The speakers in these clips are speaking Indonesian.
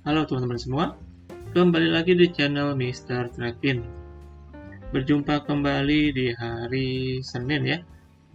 Halo teman-teman semua, kembali lagi di channel Mr. Trade-in. Berjumpa kembali di hari Senin ya,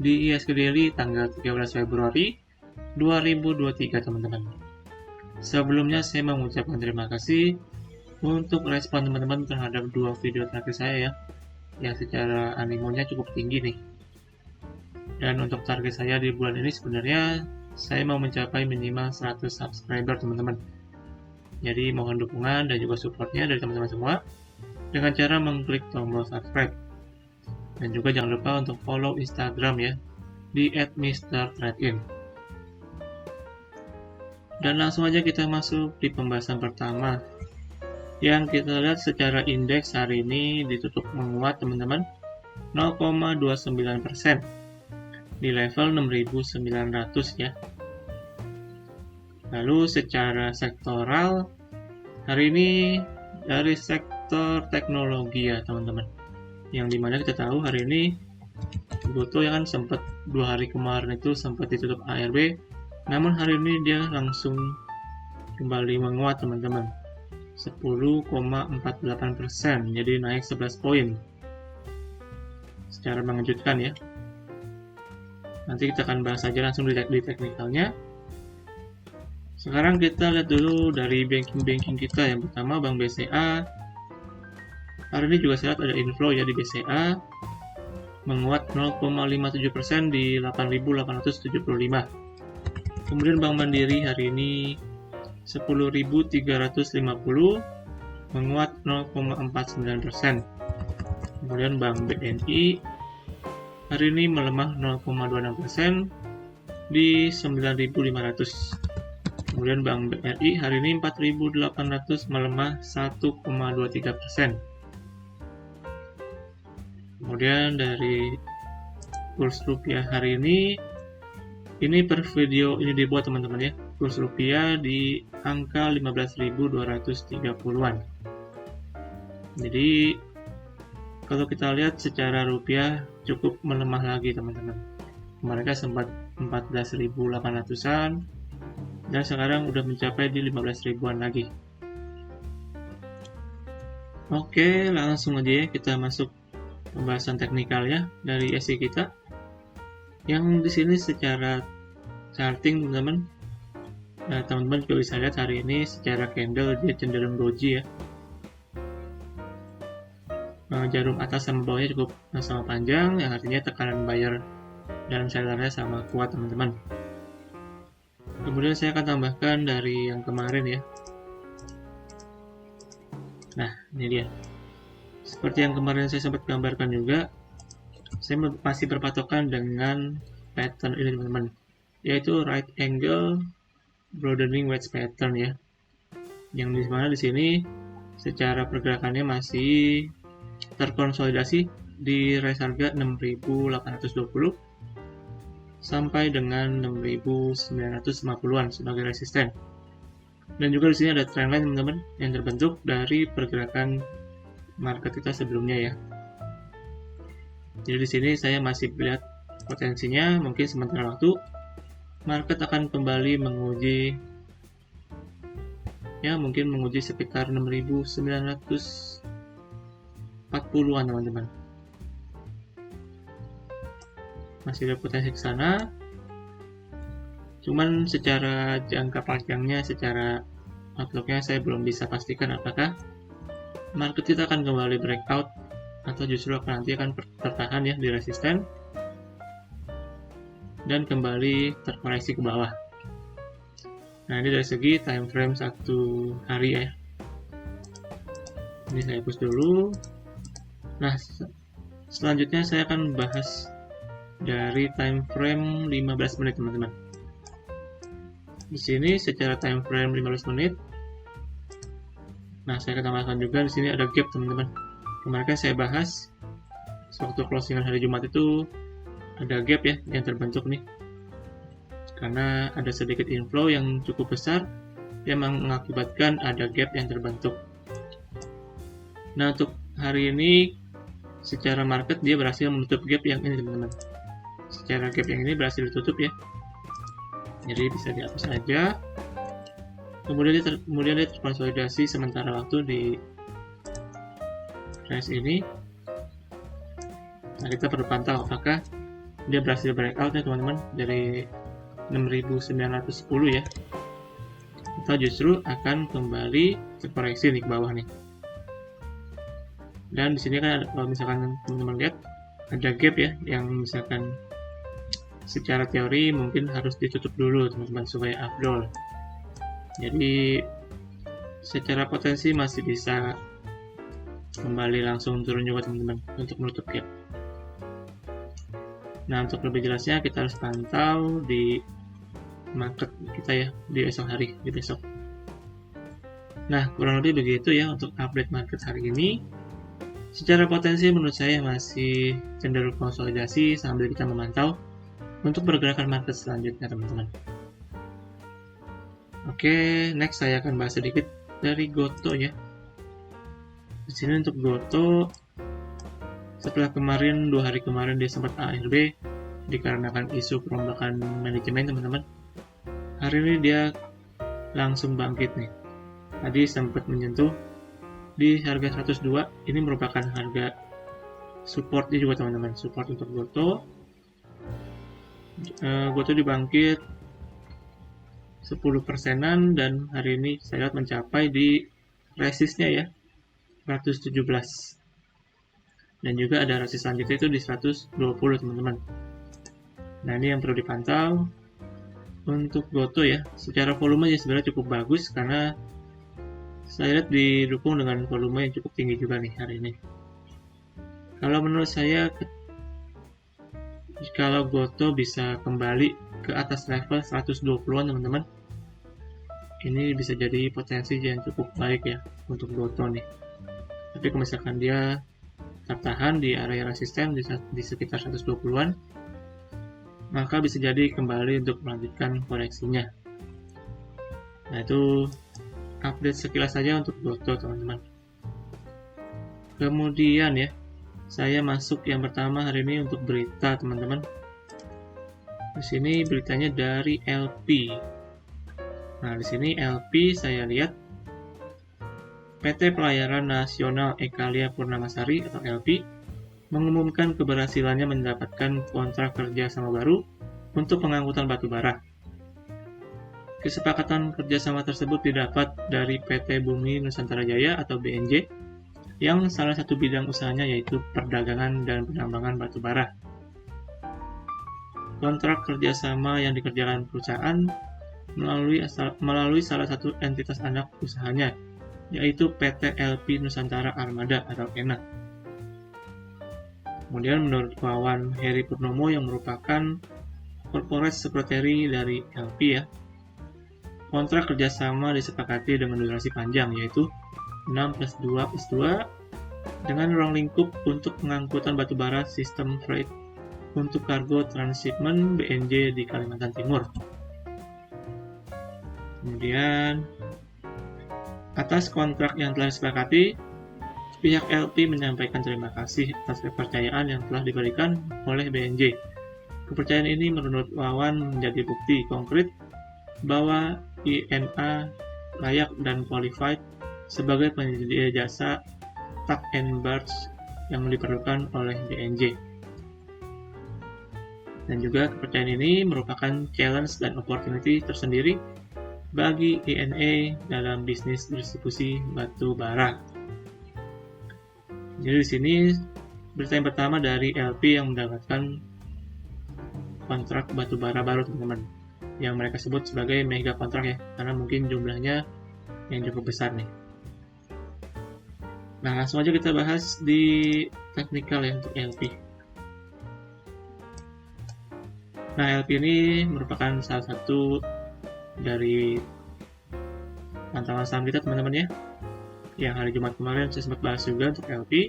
di ISG Daily tanggal 13 Februari 2023 teman-teman. Sebelumnya saya mengucapkan terima kasih untuk respon teman-teman terhadap dua video terakhir saya ya, yang secara animonya cukup tinggi nih. Dan untuk target saya di bulan ini sebenarnya saya mau mencapai minimal 100 subscriber teman-teman. Jadi mohon dukungan dan juga supportnya dari teman-teman semua dengan cara mengklik tombol subscribe. Dan juga jangan lupa untuk follow Instagram ya di @mrtradein. Dan langsung aja kita masuk di pembahasan pertama. Yang kita lihat secara indeks hari ini ditutup menguat teman-teman 0,29% di level 6.900 ya. Lalu secara sektoral, hari ini dari sektor teknologi ya teman-teman. Yang dimana kita tahu hari ini Goto ya kan sempat 2 hari kemarin itu sempat ditutup ARB, namun hari ini dia langsung kembali menguat teman-teman. 10,48%, jadi naik 11 poin. Secara mengejutkan ya. Nanti kita akan bahas saja langsung di teknikalnya. Sekarang kita lihat dulu dari banking kita. Yang pertama Bank BCA. Hari ini juga saya lihat ada inflow ya di BCA. Menguat 0,57% di 8.875. Kemudian Bank Mandiri hari ini 10.350 menguat 0,49%. Kemudian Bank BNI hari ini melemah 0,26% di 9.500. Kemudian Bank BRI hari ini 4.800 melemah 1,23%. Kemudian dari kurs rupiah hari ini per video ini dibuat teman-teman ya. Kurs rupiah di angka 15.230-an. Jadi kalau kita lihat secara rupiah cukup melemah lagi teman-teman. Mereka sempat 14.800-an dan sekarang udah mencapai di 15 ribuan lagi. Oke, langsung aja ya kita masuk pembahasan teknikal ya dari ISG kita. Yang di sini secara charting teman-teman, teman-teman juga bisa lihat hari ini secara candle dia cenderung doji ya. Jarum atas sama bawahnya cukup sama panjang, yang artinya tekanan buyer dan sellernya sama kuat teman-teman. Kemudian saya akan tambahkan dari yang kemarin ya. Nah, ini dia. Seperti yang kemarin saya sempat gambarkan juga, saya masih berpatokan dengan pattern ini teman-teman, yaitu right angle broadening wedge pattern ya. Yang di mana di sini secara pergerakannya masih terkonsolidasi di range harga 6.820 sampai dengan 6.950-an sebagai resisten. Dan juga di sini ada trendline teman-teman yang terbentuk dari pergerakan market kita sebelumnya ya. Jadi di sini saya masih lihat potensinya mungkin sementara waktu market akan kembali menguji ya, mungkin menguji sekitar 6.940-an teman-teman. Masih ada potensi ke sana. Cuman secara jangka panjangnya, secara outlooknya saya belum bisa pastikan apakah market kita akan kembali breakout atau justru nanti akan tertahan ya di resisten dan kembali terkoreksi ke bawah. Nah, ini dari segi time frame 1 hari ya. Ini saya hapus dulu. Nah, selanjutnya saya akan bahas dari time frame 15 menit teman-teman. Di sini secara time frame 15 menit. Nah, saya akan tambahkan juga di sini ada gap teman-teman. Kemarin kan saya bahas waktu closingan hari Jumat itu ada gap ya yang terbentuk nih. Karena ada sedikit inflow yang cukup besar yang mengakibatkan ada gap yang terbentuk. Nah, untuk hari ini secara market dia berhasil menutup gap yang ini teman-teman. Secara gap yang ini berhasil ditutup ya. Jadi bisa dihapus aja. kemudian dia terkonsolidasi sementara waktu di range ini. Nah, kita perlu pantau apakah dia berhasil breakout ya teman-teman dari 6.910 ya, atau justru akan kembali terkoreksi nih ke bawah nih. Dan di sini kan ada, kalau misalkan teman-teman lihat ada gap ya, yang misalkan secara teori mungkin harus ditutup dulu teman-teman supaya afdol. Jadi secara potensi masih bisa kembali langsung turun juga teman-teman untuk menutup gap. Nah, untuk lebih jelasnya kita harus pantau di market kita ya, di esok hari, di besok. Nah, kurang lebih begitu ya untuk update market hari ini. Secara potensi menurut saya masih cenderung konsolidasi sambil kita memantau untuk pergerakan market selanjutnya teman-teman. Oke, next saya akan bahas sedikit dari Goto ya. Di sini untuk Goto, setelah kemarin 2 hari kemarin dia sempat ARB dikarenakan isu perombakan manajemen teman-teman. Hari ini dia langsung bangkit nih. Tadi sempat menyentuh di harga 102. Ini merupakan harga supportnya juga teman-teman. Support untuk Goto. Goto dibangkit 10%-an dan hari ini saya lihat mencapai di resistnya ya 117. Dan juga ada resist selanjutnya itu di 120 teman-teman. Nah, ini yang perlu dipantau untuk Goto ya. Secara volume ya sebenarnya cukup bagus karena saya lihat didukung dengan volume yang cukup tinggi juga nih hari ini. Kalau menurut saya, kalau Goto bisa kembali ke atas level 120-an teman-teman, ini bisa jadi potensi yang cukup baik ya untuk Goto nih. Tapi kalau misalkan dia tertahan di area resisten di sekitar 120-an, maka bisa jadi kembali untuk melanjutkan koreksinya. Nah, itu update sekilas saja untuk Goto teman-teman. Kemudian ya, saya masuk yang pertama hari ini untuk berita teman-teman. Di sini beritanya dari LP. Nah, di sini LP saya lihat PT Pelayaran Nasional Ekalia Purnamasari atau LP mengumumkan keberhasilannya mendapatkan kontrak kerja sama baru untuk pengangkutan batu bara. Kesepakatan kerjasama tersebut didapat dari PT Bumi Nusantara Jaya atau BNJ, yang salah satu bidang usahanya yaitu perdagangan dan penambangan batu bara. Kontrak kerjasama yang dikerjakan perusahaan melalui salah satu entitas anak usahanya, yaitu PT LP Nusantara Armada atau ENA. Kemudian menurut Wawan Heri Purnomo yang merupakan corporate secretary dari LP ya, kontrak kerjasama disepakati dengan durasi panjang yaitu 6+2+2 dengan ruang lingkup untuk pengangkutan batubara sistem freight untuk kargo transshipment BNJ di Kalimantan Timur. Kemudian atas kontrak yang telah disepakati, pihak LP menyampaikan terima kasih atas kepercayaan yang telah diberikan oleh BNJ. Kepercayaan ini menurut Wawan menjadi bukti konkret bahwa INA layak dan qualified sebagai penyedia jasa tug and barge yang diperlukan oleh BNJ. Dan juga kepercayaan ini merupakan challenge dan opportunity tersendiri bagi INA dalam bisnis distribusi batu bara. Jadi di sini berita yang pertama dari LP yang mendapatkan kontrak batu bara baru teman-teman, yang mereka sebut sebagai mega kontrak ya, karena mungkin jumlahnya yang cukup besar nih. Nah, langsung aja kita bahas di teknikal ya untuk LP. Nah, LP ini merupakan salah satu dari pantauan saham kita teman-teman ya, yang hari Jumat kemarin saya sempat bahas juga untuk LP.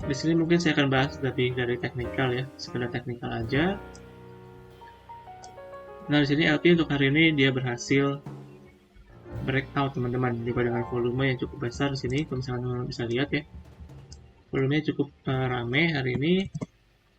Di sini mungkin saya akan bahas lebih dari teknikal ya, sekedar teknikal aja. Nah, di sini LP untuk hari ini dia berhasil breakout teman-teman, juga dengan volume yang cukup besar di sini. Kalau misalkan teman-teman bisa lihat ya, volumenya cukup rame hari ini.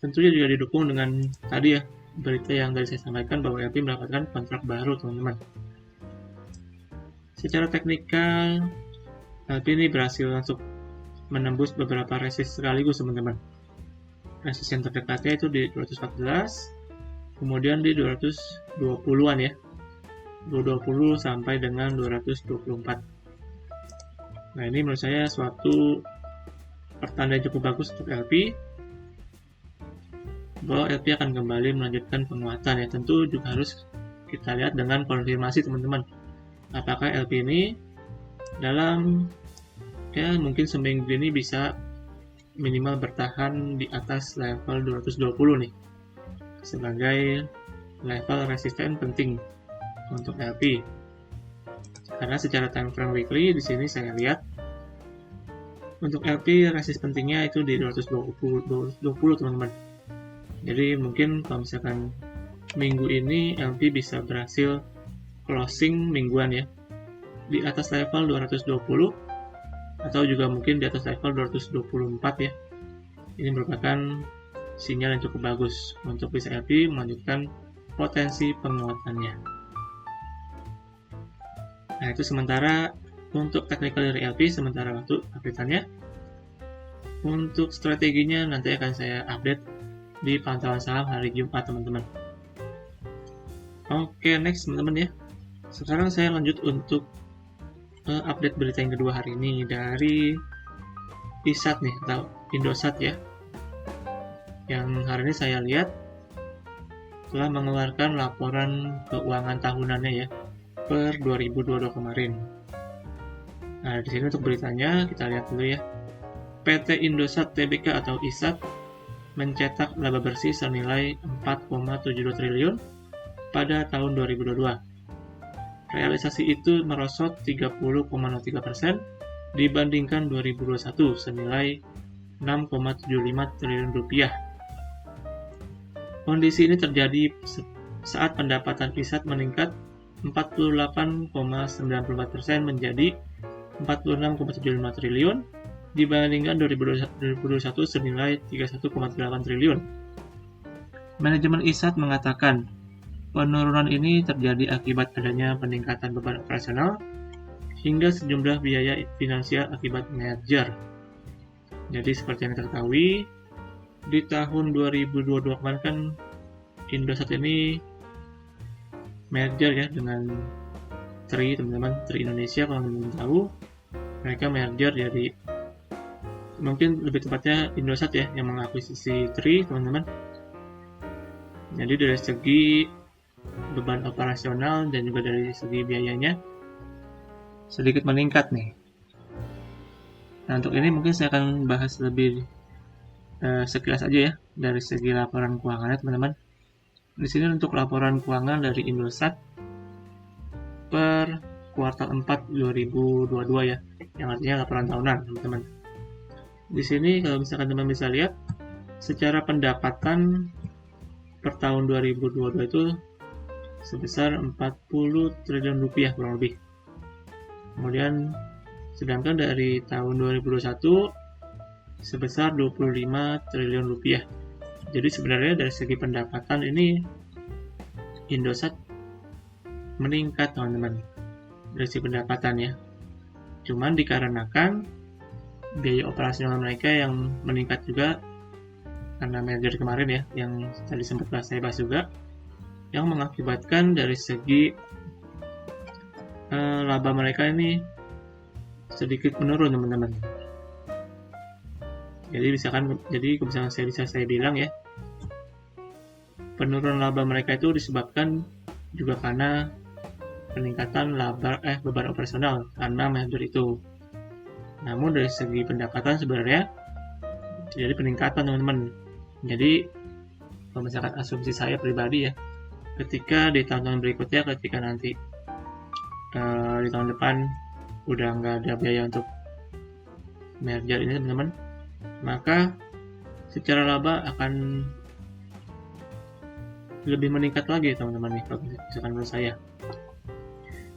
Tentunya juga didukung dengan tadi ya berita yang tadi saya sampaikan bahwa LP mendapatkan kontrak baru teman-teman. secara teknikal LP ini berhasil untuk menembus beberapa resist sekaligus teman-teman. Resist yang terdekatnya itu di 214, kemudian di 220-an ya, 220 sampai dengan 224. Nah, ini menurut saya suatu pertanda yang cukup bagus untuk LP, bahwa LP akan kembali melanjutkan penguatan ya. Tentu juga harus kita lihat dengan konfirmasi teman-teman, apakah LP ini dalam ya mungkin seminggu ini bisa minimal bertahan di atas level 220 nih, sebagai level resisten penting untuk LP. Karena secara time frame weekly di sini saya lihat untuk LP resist pentingnya itu di 220 teman-teman. Jadi mungkin kalau misalkan minggu ini LP bisa berhasil closing mingguan ya di atas level 220 atau juga mungkin di atas level 224 ya. Ini merupakan sinyal yang cukup bagus untuk bisa LP melanjutkan potensi penguatannya. Nah, itu sementara untuk technical dari LP, sementara waktu update-annya. Untuk strateginya nanti akan saya update di pantauan saham hari Jumat teman-teman. Oke, next teman-teman ya. Sekarang saya lanjut untuk update berita yang kedua hari ini dari ISAT nih, atau Indosat ya, yang hari ini saya lihat telah mengeluarkan laporan keuangan tahunannya ya per 2022 kemarin. Nah, di sini untuk beritanya kita lihat dulu ya. PT Indosat Tbk atau ISAT mencetak laba bersih senilai 4,72 triliun pada tahun 2022. Realisasi itu merosot 30,03% dibandingkan 2021 senilai 6,75 triliun rupiah. Kondisi ini terjadi saat pendapatan ISAT meningkat 48,94% menjadi 46,75 triliun dibandingkan 2021 senilai 31,8 triliun. Manajemen ISAT mengatakan penurunan ini terjadi akibat adanya peningkatan beban operasional hingga sejumlah biaya finansial akibat merger. Jadi seperti yang kita ketahui, di tahun 2022 kemarin kan Indosat ini merger ya dengan Tri, teman-teman, Tri Indonesia. Kalau belum tahu, mereka merger jadi mungkin lebih tepatnya Indosat ya yang mengakuisisi Tri, teman-teman. Jadi dari segi beban operasional dan juga dari segi biayanya sedikit meningkat nih. Nah, untuk ini mungkin saya akan bahas lebih sekilas aja ya dari segi laporan keuangannya teman-teman. Di sini untuk laporan keuangan dari Indosat per kuartal 4 2022 ya, yang artinya laporan tahunan teman-teman. Di sini kalau misalkan teman bisa lihat secara pendapatan per tahun 2022 itu sebesar 40 triliun rupiah kurang lebih. Kemudian sedangkan dari tahun 2021 sebesar 25 triliun rupiah. Jadi sebenarnya dari segi pendapatan ini Indosat meningkat teman-teman dari segi pendapatan ya. Cuman dikarenakan biaya operasional mereka yang meningkat juga karena merger kemarin ya, yang tadi sempat saya bahas juga, yang mengakibatkan dari segi laba mereka ini sedikit menurun teman-teman. Jadi misalkan saya bilang ya, penurunan laba mereka itu disebabkan juga karena peningkatan beban operasional karena merger itu. Namun dari segi pendapatan sebenarnya terjadi peningkatan teman-teman. Jadi kalau misalkan asumsi saya pribadi ya, ketika di tahun-tahun berikutnya, ketika nanti di tahun depan udah nggak ada biaya untuk merger ini teman-teman, maka secara laba akan lebih meningkat lagi teman-teman nih kalau misalkan menurut saya.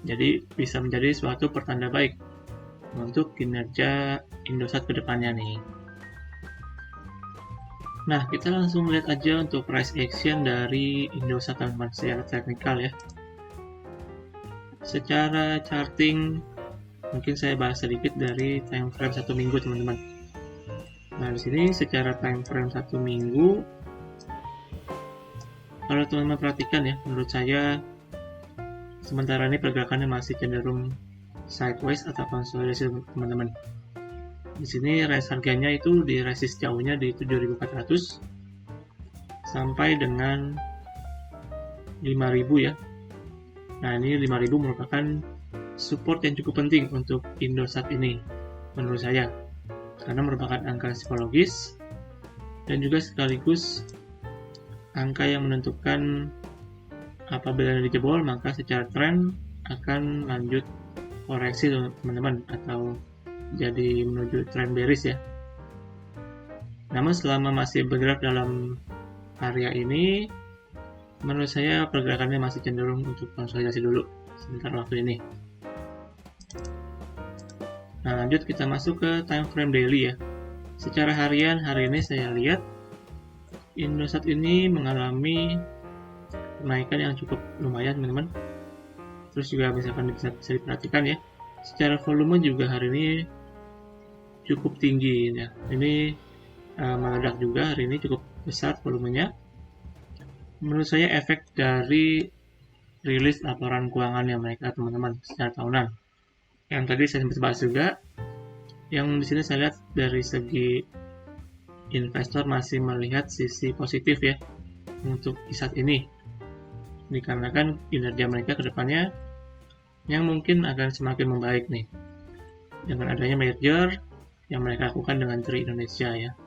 Jadi bisa menjadi suatu pertanda baik untuk kinerja Indosat ke depannya nih. Nah, kita langsung lihat aja untuk price action dari Indosat teman-teman secara teknikal ya. Secara charting, mungkin saya bahas sedikit dari time frame 1 minggu, teman-teman. Nah, di sini secara time frame 1 minggu, kalau teman-teman perhatikan ya, menurut saya sementara ini pergerakannya masih cenderung sideways atau konsolidasi, teman-teman. Di sini range harganya itu di resist jauhnya di 7.400 sampai dengan 5.000 ya. Nah, ini 5.000 merupakan support yang cukup penting untuk Indosat ini menurut saya, karena merupakan angka psikologis dan juga sekaligus angka yang menentukan apabila dijebol maka secara tren akan lanjut koreksi, teman-teman, atau jadi menuju tren bearish ya. Namun selama masih bergerak dalam area ini, menurut saya pergerakannya masih cenderung untuk konsolidasi dulu sebentar waktu ini. Nah, lanjut kita masuk ke time frame daily ya. Secara harian, hari ini saya lihat Indosat ini mengalami kenaikan yang cukup lumayan, teman-teman. Terus juga misalkan bisa diperhatikan ya, secara volume juga hari ini cukup tinggi ya. Ini meledak juga hari ini, cukup besar volumenya. Menurut saya efek dari rilis laporan keuangannya mereka, teman-teman, secara tahunan. Yang tadi saya sempat bahas juga, yang di sini saya lihat dari segi investor masih melihat sisi positif ya untuk saat ini, dikarenakan kinerja mereka ke depannya yang mungkin akan semakin membaik nih dengan adanya merger yang mereka lakukan dengan Tri Indonesia ya.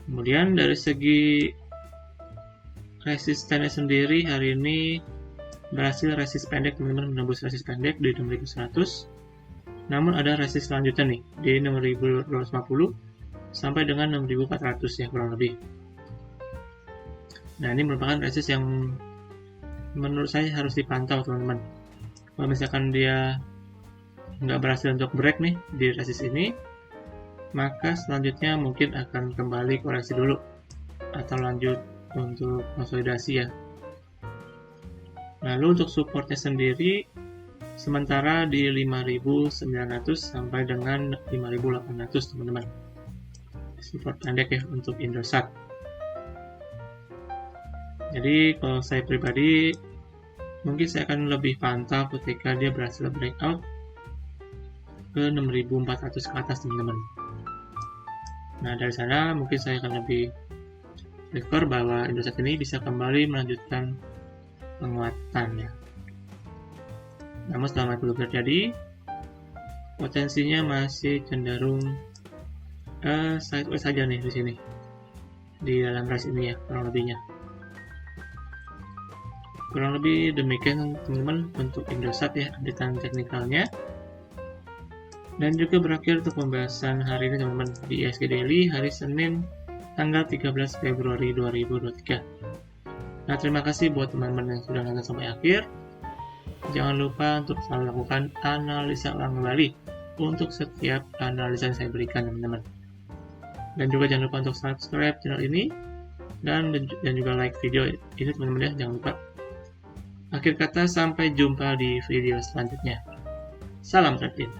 Kemudian dari segi resistennya sendiri hari ini berhasil resist pendek, teman-teman, menembus resist pendek di 6.100. Namun ada resist selanjutnya nih di 6.250 sampai dengan 6.400 ya kurang lebih. Nah, ini merupakan resist yang menurut saya harus dipantau, teman-teman. Kalau misalkan dia nggak berhasil untuk break nih di resist ini, maka selanjutnya mungkin akan kembali koreksi dulu atau lanjut untuk konsolidasi ya. Lalu untuk supportnya sendiri sementara di 5.900 sampai dengan 5.800, teman-teman. Support pendek ya untuk Indosat. Jadi kalau saya pribadi mungkin saya akan lebih pantau ketika dia berhasil breakout ke 6.400 ke atas, teman-teman. Nah, dari sana mungkin saya akan lebih prefer bahwa Indosat ini bisa kembali melanjutkan penguatan ya. Namun selama itu belum terjadi, potensinya masih cenderung sideways saja nih di sini di dalam range ini ya, kurang lebihnya. Kurang lebih demikian, teman-teman, untuk Indosat ya, updatean teknikalnya. Dan juga berakhir untuk pembahasan hari ini, teman-teman, di IHSG Daily hari Senin tanggal 13 Februari 2023. Nah, terima kasih buat teman-teman yang sudah nonton sampai akhir. Jangan lupa untuk selalu lakukan analisa ulang kembali untuk setiap analisa yang saya berikan, teman-teman. Dan juga jangan lupa untuk subscribe channel ini dan juga like video ini, teman-teman ya, jangan lupa. Akhir kata, sampai jumpa di video selanjutnya. Salam trading.